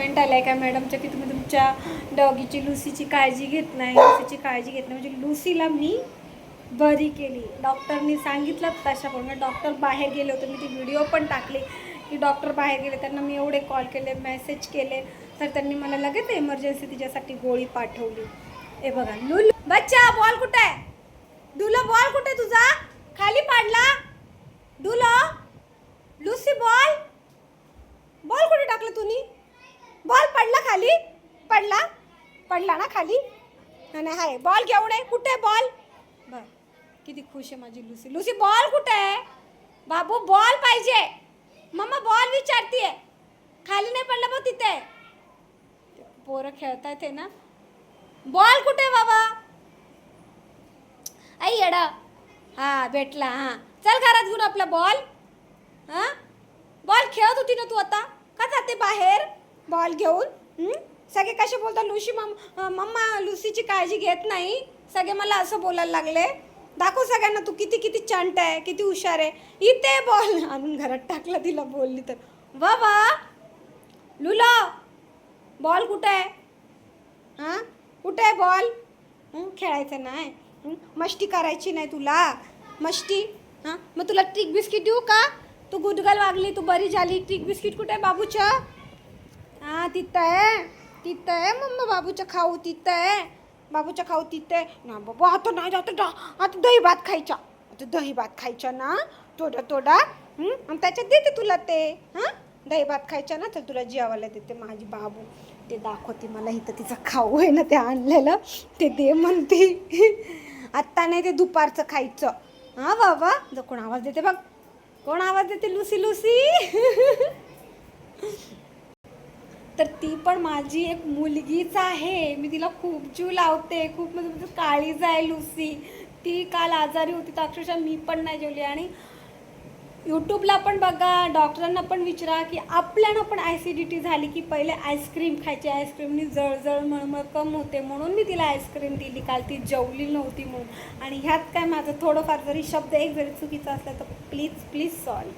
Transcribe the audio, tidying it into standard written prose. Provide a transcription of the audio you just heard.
Comment आलाय का मॅडमच्या की तुम्ही तुमच्या डॉगीची लुसीची काळजी घेत नाही, लुसीची काळजी घेत नाही. म्हणजे लुसीला मी बरी केली. डॉक्टरनी सांगितलं तशाप्रमाणे. डॉक्टर बाहेर गेले होते, मी ती व्हिडिओ पण टाकली की डॉक्टर बाहेर गेले. त्यांना मी एवढे कॉल केले, मेसेज केले, तर त्यांनी मला लगेच इमर्जन्सी तिच्यासाठी गोळी पाठवली. हे बघा लुलू बच्चा, बॉल कुठे आहे? डुलो बॉल कुठे तुझा? खाली पाडला डुलो. लुसी बॉल बॉल कुठे टाकलं तुम्ही? बॉल पडला खाली? पडला ना खाली? नाही हाय बॉल घेऊन आहे. कुठे बॉल? बर किती खुश आहे माझी लुसी. लुसी बॉल कुठे आहे? बाबू बॉल पाहिजे. मम्मा बॉल विचारतीये. खाली नाही पडला बघ तिथे. पोरं खेळतायत ना. बॉल कुठे बाबा? आई येडा. हा भेटला. हा चल घरात घेऊन आपला बॉल. हा बॉल खेळत होती ना तू, आता का जाते बाहेर बॉल घेऊन? सगळे कसे बोलतात लुसी मम्मा लुसीची काळजी घेत नाही. सगळे मला असं बोलायला लागले. दाखव सगळ्यांना तू किती किती चंट आहे, किती हुशार आहे. इथे बॉल आणून घरात टाकला तिला बोलली तर. वा वा लुला बॉल कुठे आहे? हां कुठे आहे बॉल? खेळायचं नाही, मस्ती करायची नाही तुला. मस्ती हां मग तुला ट्रिक बिस्किट देऊ का? तू गुदगल वागली, तू बरी झाली. ट्रिक बिस्किट कुठे आहे बाबूच्या? हां तिथं आहे मम्मा. बाबूचं खाऊ तिथं आहे. बाबूचं खाऊ तिथं आहे ना बाबा. आता नाही आता दही भात खायचा. आता दही भात खायचा ना थोडा आणि त्याच्यात देते तुला ते. हां दही भात खायचा ना तर तुला जेवायला देते माझी बाबू. ते दाखवते मला इथं तिचं खाऊ आहे ना ते आणलेलं, ते दे म्हणते. आत्ता नाही ते दुपारचं खायचं. हां बाबा जर कोण आवाज देते बघ, कोण आवाज देते? Lucy Lucy. तर ती पण माझी एक मुलगीच आहे. मी तिला खूप जीव लावते, खूप म्हणजे काळीज आहे लुसी. ती काल आजारी होती तर अक्षरशः मी पण नाही जेवली. आणि यूट्यूबला पण बघा, डॉक्टरांना पण विचारा की आपल्याला पण ॲसिडिटी झाली की पहिले आईस्क्रीम खायची. आईस्क्रीमनी जळजळ मळमळ कम होते म्हणून मी तिला आईस्क्रीम दिली काल. ती जेवली नव्हती म्हणून. आणि ह्यात काय माझं थोडंफार जरी शब्द एक जरी चुकीचा असला तर प्लीज सॉरी.